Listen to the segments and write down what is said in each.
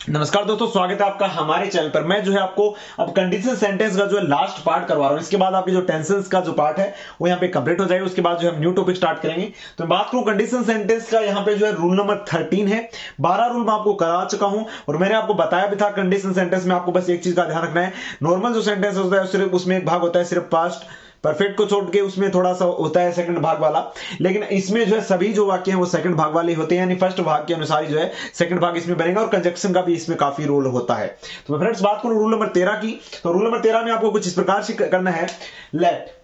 नमस्कार दोस्तों, स्वागत है आपका हमारे चैनल पर। मैं जो है आपको अब कंडीशन सेंटेंस का जो है लास्ट पार्ट करवा रहा हूं। इसके बाद आपकी जो टेंसेस का जो पार्ट है वो यहाँ पे कंप्लीट हो जाएगा। उसके बाद जो है हम न्यू टॉपिक स्टार्ट करेंगे। तो मैं बात करूं कंडीशन सेंटेंस का, यहाँ पे जो है रूल नंबर 13 है। 12 रूल मैं आपको करा चुका हूं और मैंने आपको बताया भी था कंडीशन सेंटेंस में आपको बस एक चीज का ध्यान रखना है। नॉर्मल जो सेंटेंस होता है सिर्फ उसमें एक भाग होता है सिर्फ पास्ट परफेक्ट को छोड़ के, उसमें थोड़ा सा होता है सेकंड भाग वाला। लेकिन इसमें जो है सभी जो वाक्य हैं वो सेकंड भाग वाले होते हैं, यानी फर्स्ट भाग के अनुसार ही जो है सेकंड भाग इसमें बनेगा और कंजक्शन का भी इसमें काफी रोल होता है। तो मैं फ्रेंड्स बात करूं रूल नंबर 13 की, तो रूल नंबर 13 में आपको कुछ इस प्रकार से करना है। लेट,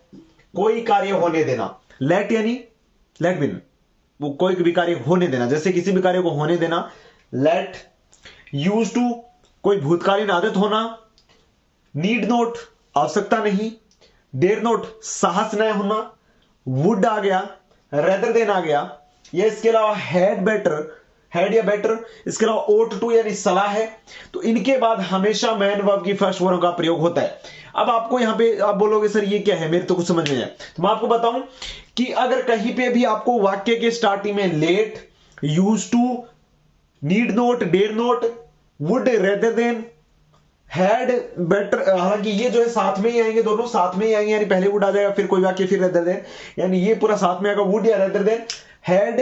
कोई कार्य होने देना। लेट यानी लेट बिन, वो कोई भी कार्य होने देना, जैसे किसी भी कार्य को होने देना। लेट, यूज टू, कोई भूतकालीन आदत होना। नीड नोट, आवश्यकता नहीं। डेयर नोट, साहस न होना। वुड आ गया, रेदर देन आ गया। ये इसके अलावा हैड बेटर, हैड या बेटर, इसके अलावा ओट टू यानी सलाह है। तो इनके बाद हमेशा मैन वर्ब की फर्स्ट फॉर्म का प्रयोग होता है। अब आपको यहां पे आप बोलोगे सर ये क्या है, मेरे तो कुछ समझ नहीं आया। तो मैं आपको बताऊं कि अगर कहीं पे भी आपको वाक्य के स्टार्टिंग में let, use to, need not, dare not, would, rather than, had, better, हालांकि ये जो है साथ में ही आएंगे, दोनों साथ में ही आएंगे, यानी पहले वुड आ जाएगा फिर कोई वाक्य फिर रेदर देन, यानी ये पूरा साथ में आएगा, वुड या रेदर देन, हैड।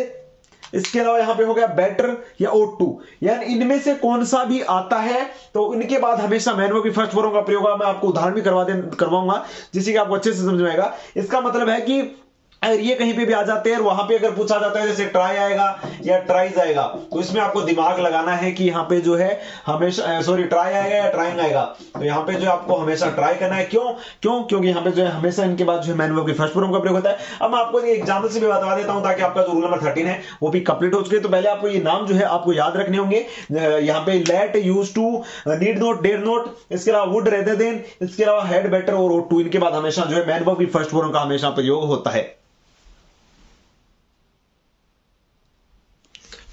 इसके अलावा यहां पे हो गया बेटर या ओट टू, यानी इनमें से कौन सा भी आता है तो इनके बाद हमेशा मैन वर्ब की फर्स्ट फॉर्म का प्रयोग। मैं आपको उदाहरण भी करवाऊंगा जिससे कि आपको अच्छे से समझ में आएगा। इसका मतलब है कि अगर ये कहीं पे भी आ जाते हैं और वहां पे अगर पूछा जाता है जैसे ट्राई आएगा या ट्राइज आएगा, तो इसमें आपको दिमाग लगाना है कि यहाँ पे जो है हमेशा ट्राई आएगा या ट्राइंग आएगा, तो यहाँ पे जो आपको हमेशा ट्राई करना है। क्योंकि यहाँ पे जो है हमेशा इनके बाद जो है मैन वर्ब की फर्स्ट फॉर्म का प्रयोग होता है। अब मैं आपको एग्जाम्पल से भी बता देता हूं ताकि आपका जो रूल नंबर 13 है वो भी कंप्लीट हो चुके। तो पहले आपको ये नाम जो है आपको याद रखने होंगे। यहाँ पे let, use to, need not, dare not, इसके अलावा वुड, रेदर देन, इसके अलावा हैड, बेटर और ओट टू, इनके बाद हमेशा जो है मैन वर्ब की फर्स्ट फॉर्म का हमेशा प्रयोग होता है।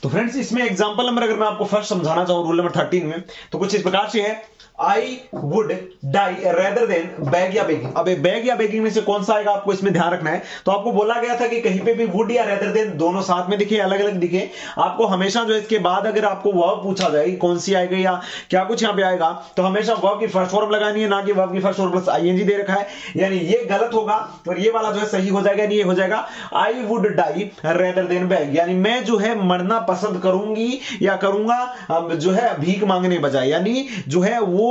तो फ्रेंड्स इसमें एग्जांपल नंबर अगर मैं आपको फर्स्ट समझाना चाहूं रूल नंबर 13 में, तो कुछ इस प्रकार से है। I would die rather than beg या बेगिंग। अब बैग या बेगिंग में से कौन सा आएगा आपको इसमें ध्यान रखना है। तो आपको बोला गया था कि कहीं पे भी वुड या रेदर देन दोनों साथ में दिखे, अलग अलग दिखे, आपको हमेशा जो इसके बाद अगर आपको वर्ब पूछा जाए कौन सी आएगी या क्या कुछ यहां पे आएगा, तो हमेशा वर्ब की फर्स्ट फॉर्म लगानी है, ना कि वर्ब की फर्स्ट फॉर्म प्लस आईएनजी दे रखा है, यानी ये गलत होगा और ये वाला जो है सही हो जाएगा। ये हो जाएगा I would die rather than beg, यानी मैं जो है मरना पसंद करूंगी या करूंगा जो है भीख मांगने बजाय, यानी जो है वो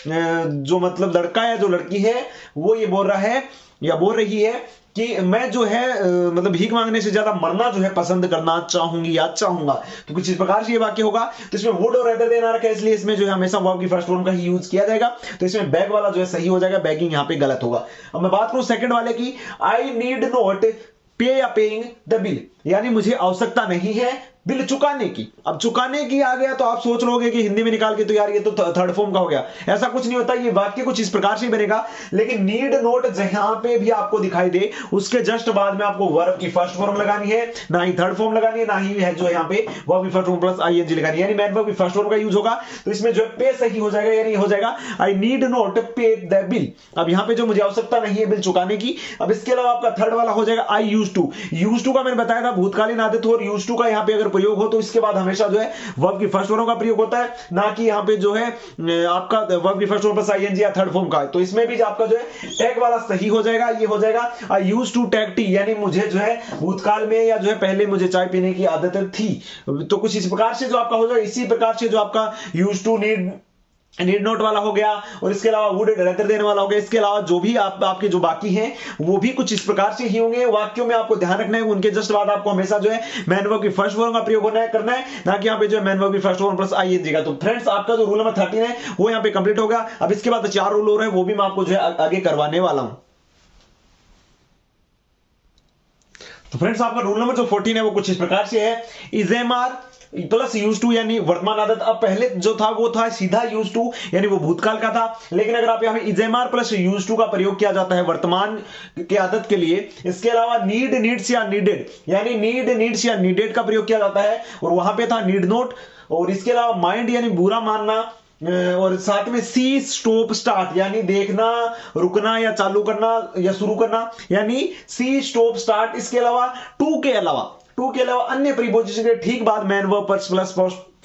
जो मतलब लड़का या जो लड़की है वो ये बोल रहा है या बोल रही है कि मैं जो है मतलब भीख मांगने से ज्यादा मरना जो है पसंद करना चाहूंगी या चाहूंगा। तो कुछ इस प्रकार से ये वाक्य होगा। तो इसमें वुड और रेदर देन आ रखा है, इसलिए इसमें जो है हमेशा वर्ब की फर्स्ट फॉर्म का ही यूज किया जाएगा। तो इसमें बैग वाला जो है सही हो जाएगा, बैगिंग यहां पे गलत होगा। अब मैं बात करूं सेकंड वाले की, आई नीड नॉट पे या पेइंग द बिल, यानी मुझे आवश्यकता नहीं है बिल चुकाने की। अब चुकाने की आ गया तो आप सोच लोगे कि हिंदी में निकाल के तो यार ये तो थर्ड फॉर्म का हो गया, ऐसा कुछ नहीं होता। ये वाक्य कुछ इस प्रकार से बनेगा, लेकिन नीड नोट जहां पे भी आपको दिखाई दे उसके जस्ट बाद में आपको वर्ब की फर्स्ट फॉर्म लगानी है, ना ही थर्ड फॉर्म लगानी है, ना ही है जो यहां पे वर्ब की फर्स्ट फॉर्म प्लस आईएनजी लगानी है, यानी मैन वर्ब की फर्स्ट फॉर्म का यूज होगा। तो इसमें जो है पे सही हो जाएगा, यानी हो जाएगा आई नीड नॉट पे द बिल। अब यहां पे जो मुझे आवश्यकता नहीं है बिल चुकाने की। अब इसके अलावा आपका थर्ड वाला हो जाएगा आई यूज टू। यूज टू का मैंने बताया था भूतकालीन आदत हो और यूज टू का यहां पे अगर प्रयोग हो तो इसके बाद हमेशा जो है वर्ब की फर्स्ट फॉर्म का प्रयोग होता है, ना कि यहां पे जो है आपका वर्ब की फर्स्ट फॉर्म प्लस आईएनजी या थर्ड फॉर्म का। तो इसमें भी आपका जो है टैग वाला सही हो जाएगा। ये हो जाएगा I used to take tea, यानी मुझे जो है भूतकाल में या जो है पहले मुझे चाय पीने की आदत थी। तो कुछ इस प्रकार से जो आपका हो जाएगा, इसी प्रकार से जो आपका यूज्ड टू नीड नोट वाला हो गया और इसके अलावा वुड रेदर देन वाला हो गया। इसके अलावा जो भी आपके जो बाकी हैं वो भी कुछ इस प्रकार से ही होंगे। वाक्यों में आपको ध्यान रखना है उनके जस्ट बाद आपको हमेशा जो है मैन वर्ब की फर्स्ट फॉर्म का प्रयोग करना है, ना कि यहां पे जो है मैन वर्ब की फर्स्ट फॉर्म प्लस आईएनजी का। तो फ्रेंड्स आपका जो रूल नंबर 13 है वो यहां पे कंप्लीट होगा। अब इसके बाद 4 रूल और है, वो भी मैं आपको जो है आगे करवाने वाला हूं। तो फ्रेंड्स आपका रूल नंबर जो 14 है वो कुछ इस प्रकार से है। इजेमार प्लस यूज टू यानी वर्तमान आदत। अब पहले जो था वो था सीधा यूज टू, यानी वो भूतकाल का था, लेकिन अगर आप यहां इजेमार प्लस यूज टू का प्रयोग किया जाता है वर्तमान के आदत के लिए। इसके अलावा नीड, नीड्स या नीडेड, यानी नीड, नीड्स या नीडेड का प्रयोग किया जाता है और वहां पे था नीड नोट। और इसके अलावा माइंड यानी बुरा मानना, और साथ में सी स्टॉप स्टार्ट यानी देखना, रुकना या चालू करना या शुरू करना, यानी सी स्टॉप स्टार्ट। इसके अलावा टू के अलावा अन्य प्रीपोजिशन के ठीक बाद main verb plus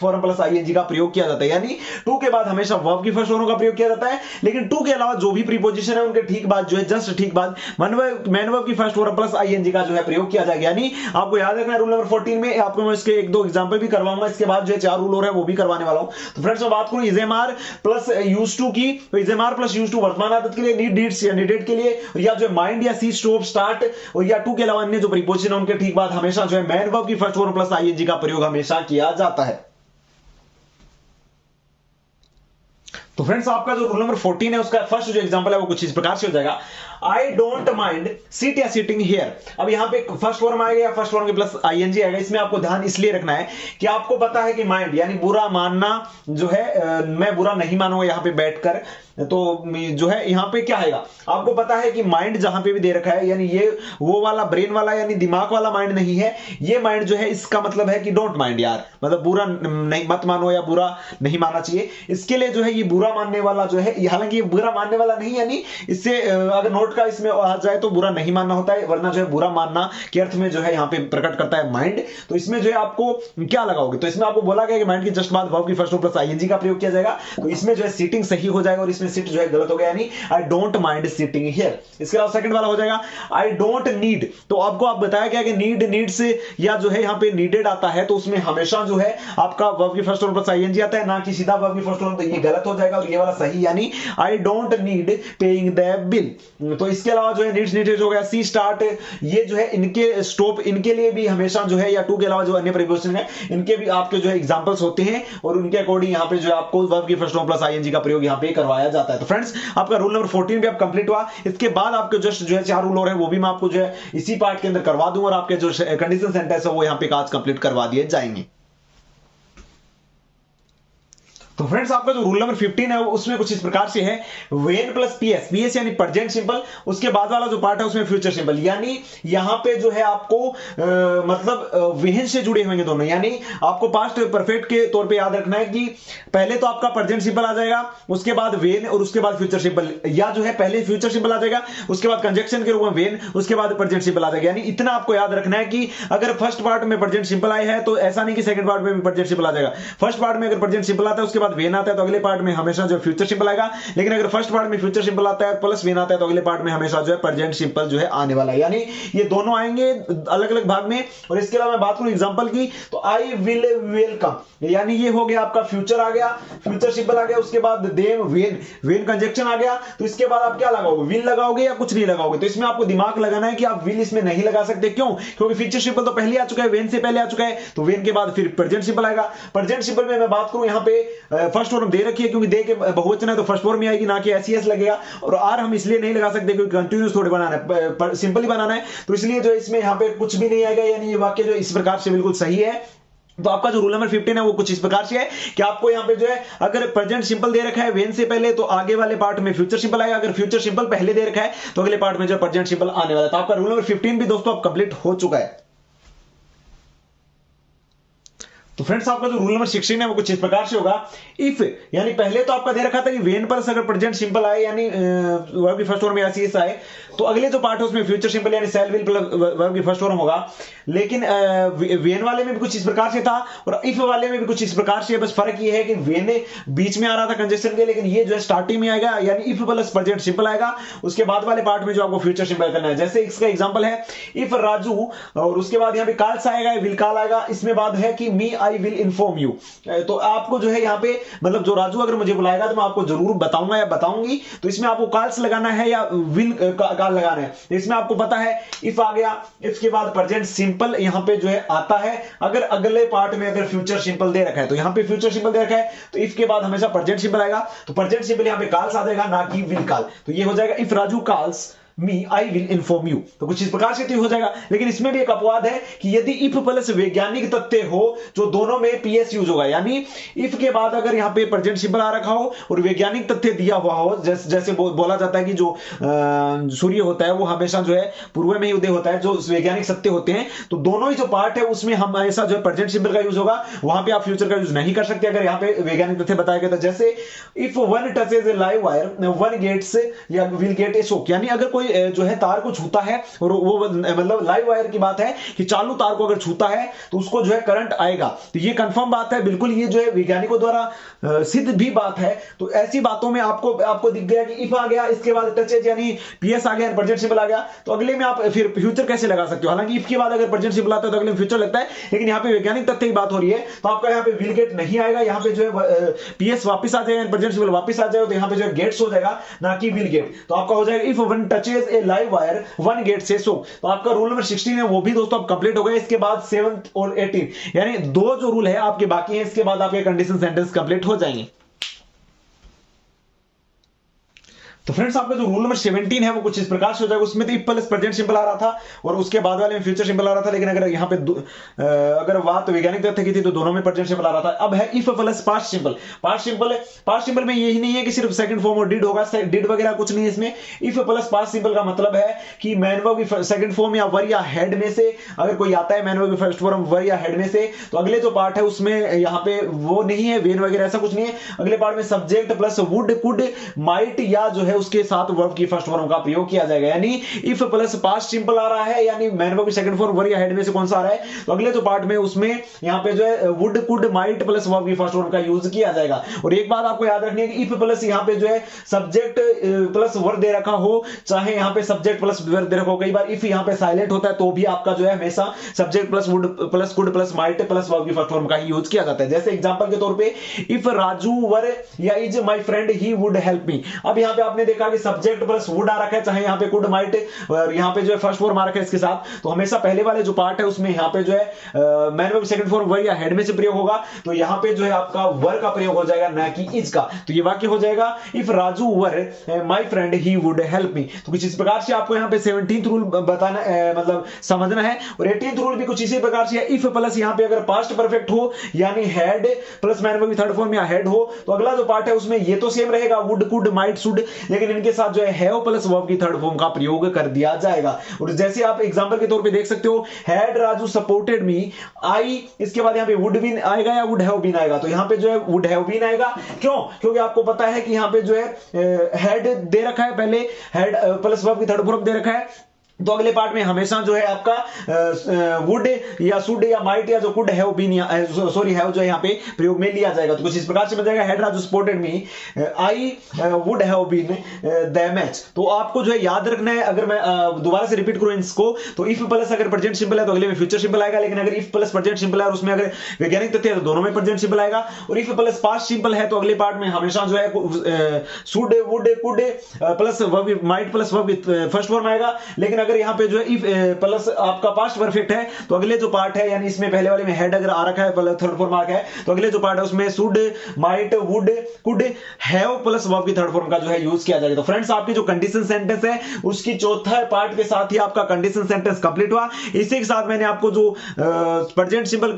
form plus ING का प्रयोग किया जाता है, यानी टू के बाद हमेशा वर्ब की फर्स्ट फॉर्म का प्रयोग किया जाता है, लेकिन टू के अलावा जो भी प्रीपोजिशन है उनके ठीक बाद जो है जस्ट ठीक बाद मैन वर्ब की फर्स्ट फॉर्म प्लस आईएनजी का जो है प्रयोग किया जाएगा। यानी आपको याद रखना है रूल नंबर 14 में, आपको मैं इसके एक दो एग्जांपल भी करवाऊंगा, इसके बाद जो है 4 रूल और है वो भी करवाने वाला हूं। तो फ्रेंड्स मैं बात करूं इजेमार प्लस यूज्ड टू की, तो इजेमार प्लस यूज्ड टू वर्तमान आदत के लिए, नीड नीड्स या नीडेड के लिए, या जो माइंड या सी स्टॉप स्टार्ट और या टू के अलावा अन्य जो प्रीपोजिशन है उनके ठीक बाद हमेशा जो है मैन वर्ब की फर्स्ट फॉर्म प्लस आईएनजी का प्रयोग हमेशा किया जाता है। तो फ्रेंड्स आपका जो रूल नंबर 14 है उसका फर्स्ट जो एग्जांपल है वो कुछ इस प्रकार से हो जाएगा, आई डोंट माइंड सिट या सिटिंग हियर। अब यहां पे फर्स्ट फॉर्म आएगा या फर्स्ट फॉर्म के प्लस आईएनजी आएगा, इसमें आपको ध्यान इसलिए रखना है कि आपको पता है कि माइंड यानी बुरा मानना जो है, मैं बुरा नहीं मानूंगा यहां पे बैठकर, तो जो है यहां पे क्या आएगा, आपको पता है कि माइंड जहां पे भी दे रखा है यानी ये वो वाला ब्रेन वाला यानी दिमाग वाला माइंड नहीं है, ये माइंड जो है इसका मतलब है कि डोंट माइंड यार, मतलब बुरा नहीं मत मानो या बुरा नहीं मानना चाहिए। इसके लिए जो है ये बुरा मानने वाला जो है, हालांकि ये बुरा मानने वाला नहीं, यानी इससे अगर नोट का इसमें आ जाए तो बुरा नहीं मानना होता है, वरना जो है बुरा मानना के अर्थ में जो है यहां पे प्रकट करता है माइंड। तो इसमें जो है आपको क्या लगाओगे, तो इसमें आपको बोला गया कि माइंड की जस्ट बाद वर्ब की फर्स्ट प्लस आईएनजी का प्रयोग किया जाएगा, तो इसमें जो है सीटिंग सही हो जाएगा और इसमें सिट जो है गलत हो गया, यानी I don't mind sitting here. इसके अलावा सेकंड वाला हो जाएगा आई डोंट नीड, तो आपको आप बताया गया कि नीड नीड्स या जो है यहां पे नीडेड आता है तो उसमें हमेशा जो है आपका वर्ब की फर्स्ट प्लस आईएनजी आता है, ना कि सीधा वर्ब की फर्स्ट फॉर्म, तो ये गलत हो जाएगा और ये वाला सही, यानी I don't need paying the bill. तो इसके अलावा जो है नीड्स नीडेड हो गया, सी स्टार्ट, ये जो है इनके स्टॉप, इनके लिए भी हमेशा जो है या टू के अलावा जो अन्य प्रीपोजिशन है इनके भी आपके जो है एग्जांपल्स होते हैं और उनके अकॉर्डिंग यहां पे जो है आपको वर्ब की फर्स्ट फॉर्म प्लस आईएनजी का प्रयोग यहां पे करवाया जाता है। तो फ्रेंड्स आपका रूल नंबर 14 भी अब कंप्लीट हुआ। इसके बाद आपके जस्ट जो है 4 रूल और है वो भी मैं आपको जो है इसी पार्ट के अंदर करवा दूंगा और आपके जो कंडीशन सेंटेंस है वो यहां पे आज कंप्लीट करवा दिए जाएंगे। तो फ्रेंड्स आपका जो रूल नंबर 15 है उसमें कुछ इस प्रकार से है, वेन प्लस पीएस, पीएस यानी प्रेजेंट सिंपल, उसके बाद वाला जो पार्ट है उसमें फ्यूचर सिंपल, यानी यहां पे जो है आपको मतलब वेन से जुड़े होंगे दोनों, यानी आपको पास्ट परफेक्ट के तौर पे याद रखना है कि पहले तो आपका प्रेजेंट सिंपल आ जाएगा, उसके बाद वेन और उसके बाद फ्यूचर सिंपल, या जो है पहले फ्यूचर सिंपल आ जाएगा उसके बाद कंजक्शन के रूप में वेन उसके बाद प्रेजेंट सिंपल आ जाएगा। यानी इतना आपको याद रखना है कि अगर फर्स्ट पार्ट में प्रेजेंट सिंपल आया है तो ऐसा नहीं कि सेकंड पार्ट में भी प्रेजेंट सिंपल आ जाएगा। फर्स्ट पार्ट में अगर प्रेजेंट सिंपल आता है उसके बाद वेन आता है तो अगले पार्ट में हमेशा जो फ्यूचर सिंपल आएगा, लेकिन अगर फर्स्ट पार्ट में फ्यूचर सिंपल आता है प्लस वेन आता है तो अगले पार्ट में हमेशा जो है प्रेजेंट सिंपल जो है आने वाला है, यानी ये दोनों आएंगे अलग अलग भाग में। और इसके अलावा मैं बात करूं एग्जांपल की, तो आई विल वेलकम, यानी ये हो गया आपका फ्यूचर आ गया, फ्यूचर सिंपल आ गया, उसके बाद देम वेन, वेन कंजक्शन आ गया, तो इसके बाद आप क्या लगाओगे, विल लगाओगे या कुछ नहीं लगाओगे। तो इसमें आपको दिमाग लगाना है कि आप विल इसमें नहीं लगा सकते, क्यों, क्योंकि फ्यूचर सिंपल तो पहले आ चुका है, वेन से पहले आ चुका है, तो वेन के बाद फिर प्रेजेंट सिंपल आएगा। प्रेजेंट सिंपल में मैं बात करूं यहां पे फर्स्ट फॉर्म दे रखी है, क्योंकि दे के बहुवचन है तो फर्स्ट फॉर्म में आएगी, ना कि एसईएस लगेगा, और आर हम इसलिए नहीं लगा सकते क्योंकि कंटीन्यूअस थोड़े बनाना है, सिंपल ही बनाना है, तो इसलिए जो इसमें यहां पे कुछ भी नहीं आएगा, यानी ये वाक्य जो इस प्रकार से बिल्कुल सही है। तो आपका जो रूल नंबर 15 है वो कुछ इस प्रकार से है कि आपको यहां पे जो है अगर प्रेजेंट सिंपल दे रखा है वेन से पहले तो आगे वाले पार्ट में फ्यूचर सिंपल आएगा, अगर फ्यूचर सिंपल पहले दे रखा है तो अगले पार्ट में जो प्रेजेंट सिंपल आने वाला है। तो आपका रूल नंबर 15 भी दोस्तों अब कंप्लीट हो चुका है। तो फ्रेंड्स आपका जो रूल नंबर 16 है वो कुछ इस प्रकार से होगा, इफ यानी पहले तो आपका दे रखा था कि वेन पर अगर प्रेजेंट सिंपल आए यानी वर्ब की फर्स्ट फॉर्म में एसईएस आए तो अगले जो पार्ट है उसमें फ्यूचर सिंपल यानी शैल विल प्लस वर्ब की फर्स्ट फॉर्म होगा, लेकिन वेन वाले में भी कुछ इस प्रकार से था और इफ वाले में भी कुछ इस प्रकार से, बस फर्क ये है कि वेन बीच में आ रहा था कंजक्शन के, लेकिन ये जो है स्टार्टिंग में आएगा यानी इफ प्लस प्रेजेंट सिंपल आएगा, उसके बाद वाले पार्ट में जो आपको फ्यूचर सिंपल करना है। जैसे इसका एग्जांपल है इफ राजू और उसके बाद यहां पे काल्स आएगा, विल कॉल आएगा, इसमें बात है कि मी आई विल इन्फॉर्म यू, तो आपको जो है यहां पे मतलब जो राजू अगर मुझे बुलाएगा तो मैं आपको जरूर बताऊंगा या बताऊंगी, तो इसमें आपको कॉल्स लगाना है या विल कॉल लगाना है। इसमें आपको पता है इफ आ गया, इफ के बाद प्रेजेंट सिंपल यहां पे जो है आता है, अगर अगले पार्ट में अगर फ्यूचर सिंपल दे रखा है तो यहां पे फ्यूचर सिंपल दे रखा है तो इफ के बाद हमेशा प्रेजेंट सिंपल आएगा, तो प्रेजेंट सिंपल यहां पे कॉल्स आ जाएगा ना कि विल कॉल, तो ये हो जाएगा if Raju calls me I will inform you. तो कुछ इस प्रकार से हो जाएगा, लेकिन इसमें भी एक अपवाद है कि यदि इफ प्लस वैज्ञानिक तथ्य हो जो दोनों में पीएस यूज होगा, यानी इफ के बाद अगर यहां पे प्रेजेंट सिंपल आ रखा हो और वैज्ञानिक तथ्य दिया हुआ हो, जैसे बोला जाता है कि जो सूर्य होता है वो हमेशा जो है पूर्व में ही उदय होता है, जो वैज्ञानिक सत्य होते हैं, तो दोनों ही जो पार्ट है उसमें हमेशा जो है प्रेजेंट सिंपल का यूज होगा, वहां पे आप फ्यूचर का यूज नहीं कर सकते अगर यहां पे वैज्ञानिक तथ्य बताया गया था। जैसे if one touches a live wire one gets या विल गेट ए शॉक, यानी अगर कोई कोई जो है तार को छूता है और वो मतलब लाइव वायर की बात है कि चालू तार को अगर छूता है तो उसको जो है करंट आएगा। तो ये कंफर्म बात है, बिल्कुल ये जो है वैज्ञानिकों द्वारा सिद्ध भी बात है। तो ऐसी बातों में आपको दिख गया कि इफ आ गया, इसके बाद टचेज यानी पीएस आ गया, प्रेजेंट सिंबल आ गया, तो अगले में आप फिर फ्यूचर कैसे लगा सकते हो। हालांकि इफ के बाद अगर प्रेजेंट सिंबल आता है तो अगले में फ्यूचर लगता है, लेकिन यहाँ पे वैज्ञानिक तथ्य की बात हो रही है। तो आपका यहाँ पे विल गेट नहीं आएगा, यहाँ पे जो है पीएस वापस आ जाएगा, प्रेजेंट सिंबल वापस आ जाएगा, तो यहाँ पे जो है गेट्स हो जाएगा, ना कि विल गेट। तो आपका हो जाएगा if one touches a live wire one get से सो। तो आपका रूल नंबर 16 है वो भी दोस्तों अब कंप्लीट हो गया। इसके बाद 7 और 18 यानी 2 जो रूल है आपके बाकी हैं, इसके बाद आपके कंडीशन सेंटेंस कंप्लीट हो जाएंगे। तो फ्रेंड्स आपका जो रूल नंबर 17 है वो कुछ इस प्रकार से हो जाएगा। उसमें तो इफ प्लस प्रेजेंट सिंबल आ रहा था और उसके बाद वाले में फ्यूचर सिंबल आ रहा था, लेकिन अगर यहाँ पे अगर बात वैज्ञानिक तथ्य की थी तो दोनों में प्रेजेंट सिंबल आ रहा था। अब है if plus past symbol. Past symbol में यही नहीं है कि सिर्फ सेकंड फॉर्म और डिड होगा, डिड वगैरह कुछ नहीं है इसमें। इफ प्लस पास्ट सिंबल का मतलब है कि मैन वर्ब की सेकंड फॉर्म या वर या हेड में से अगर कोई आता है मैन वर्ब की फर्स्ट फॉर्म वर या हेड में से, तो अगले जो पार्ट है उसमें यहाँ पे वो नहीं है वेन वगैरह ऐसा कुछ नहीं है। अगले पार्ट में subject plus would could might या जो है उसके साथ वर्ब की फर्स्ट फॉर्म का प्रयोग किया जाएगा। यानी इफ प्लस पास्ट सिंपल आ रहा है, यानी मैन वर्ब की सेकंड फॉर्म वर या हेड में से कौन सा आ रहा है, तो अगले जो पार्ट में उसमें यहां पे जो है would could might plus verb की फर्स्ट फॉर्म का यूज किया जाएगा। और एक बात आपको याद रखनी है कि इफ प्लस यहां पे जो है सब्जेक्ट प्लस वर्ब दे रखा हो, चाहे यहां पे सब्जेक्ट प्लस वर्ब दे रखा हो, कई बार इफ यहां पे साइलेंट होता है तो भी आपका जो है हमेशा subject plus would plus could plus might plus verb की फर्स्ट फॉर्म का ही यूज किया जाता है। जैसे एग्जांपल के तौर पे इफ राजू वर या is my friend he would help me. अब यहां पे आपने देखा कि सब्जेक्ट प्लस वुड आ रखा है, चाहे यहाँ पे कुड माइट और यहाँ पे जो है फर्स्ट फॉर्म आ रखा है इसके साथ, तो हमेशा पहले वाले जो पार्ट है उसमें यहाँ पे जो है मैन वर्ब सेकंड फॉर्म वर या हेड में से प्रयोग होगा, तो यहाँ पे जो है आपका वर का प्रयोग हो जाएगा, ना कि इज का। तो ये वाक्य हो जाएगा if Raju were my friend he would help me. तो कुछ इस प्रकार से आपको यहाँ पे 17th रूल बताना मतलब समझना है। और 18th रूल भी कुछ इसी प्रकार से है। इफ प्लस यहाँ पे अगर पास्ट परफेक्ट हो यानी हेड प्लस मैन वर्ब की थर्ड फॉर्म या हेड हो, तो अगला जो पार्ट है उसमें ये तो सेम रहेगा वुड कुड माइट शुड, लेकिन इनके साथ जो है हैव प्लस वर्ब की थर्ड फॉर्म का प्रयोग कर दिया जाएगा। और जैसे आप एग्जांपल के तौर पे देख सकते हो, हैड राजू सपोर्टेड मी आई, इसके बाद यहां पे वुड बीन आएगा या वुड हैव बीन आएगा, तो यहां पे जो है वुड हैव बीन आएगा। क्यों? क्योंकि आपको पता है कि यहां पे जो है हेड दे रखा है, पहले हेड प्लस वर्ब की थर्ड फॉर्म दे रखा है, तो अगले पार्ट में हमेशा जो है आपका वुड या शुड या माइट या जो could have been sorry have जो है यहाँ पे प्रयोग में लिया जाएगा। तो कुछ इस प्रकार से बन जाएगा, had Raju supported me I would have been the match. तो आपको जो है याद रखना है, अगर मैं दोबारा से रिपीट करूं इसको, तो इफ प्लस अगर प्रेजेंट सिंपल है तो अगले में फ्यूचर सिंपल आएगा, लेकिन अगर इफ प्लस प्रेजेंट सिंपल है और उसमें अगर वैज्ञानिक तथ्य है तो दोनों में प्रेजेंट सिंपल आएगा। और इफ प्लस पास्ट सिंपल है तो अगले पार्ट में हमेशा जो है should would could plus verb might plus verb first form आएगा। लेकिन अगर यहाँ पे जो है इफ प्लस आपका पास्ट परफेक्ट है तो अगले जो पार्ट है, यानी इसमें पहले वाले में हेड अगर आ रखा है थर्ड फॉर्म आ रखा है, तो अगले जो पार्ट है उसमें should might would could have plus verb की थर्ड फॉर्म का जो है यूज किया जाएगा। तो फ्रेंड्स आपकी जो कंडीशन सेंटेंस है उसकी चौथा पार्ट के साथ ही आपका कंडीशन सेंटेंस कंप्लीट हुआ। इसी के साथ मैंने आपको जो प्रेजेंट सिंपल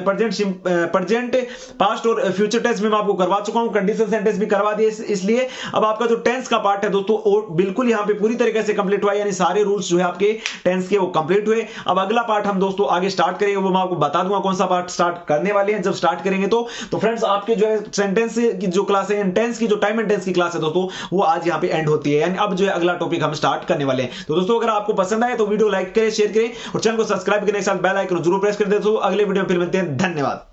प्रेजेंट पास्ट और फ्यूचर टेंस में मैं आपको करवा चुका हूं, कंडीशन सेंटेंस भी करवा दिए, इसलिए अब आपका जो टेंस का पार्ट है दोस्तों बिल्कुल यहां पे पूरी तरीके से कंप्लीट हुआ, यानी सारे रूल्स जो है आपके टेंस के वो कंप्लीट हुए। अब अगला पार्ट हम दोस्तों आगे स्टार्ट करेंगे, वो मैं आपको बता दूंगा कौन सा पार्ट स्टार्ट करने वाले हैं जब स्टार्ट करेंगे। तो फ्रेंड्स आपके जो है सेंटेंस की जो क्लास है, टेंस की जो टाइम एंड टेंस की क्लास है दोस्तों, वो आज यहां पे एंड होती है, यानी अब जो है अगला टॉपिक हम स्टार्ट करने वाले हैं। तो दोस्तों अगर आपको पसंद आए तो वीडियो लाइक करें, शेयर करें और चैनल को सब्सक्राइब करने के साथ बेल आइकन जरूर प्रेस कर दें। तो अगले वीडियो में फिर मिलते हैं, धन्यवाद।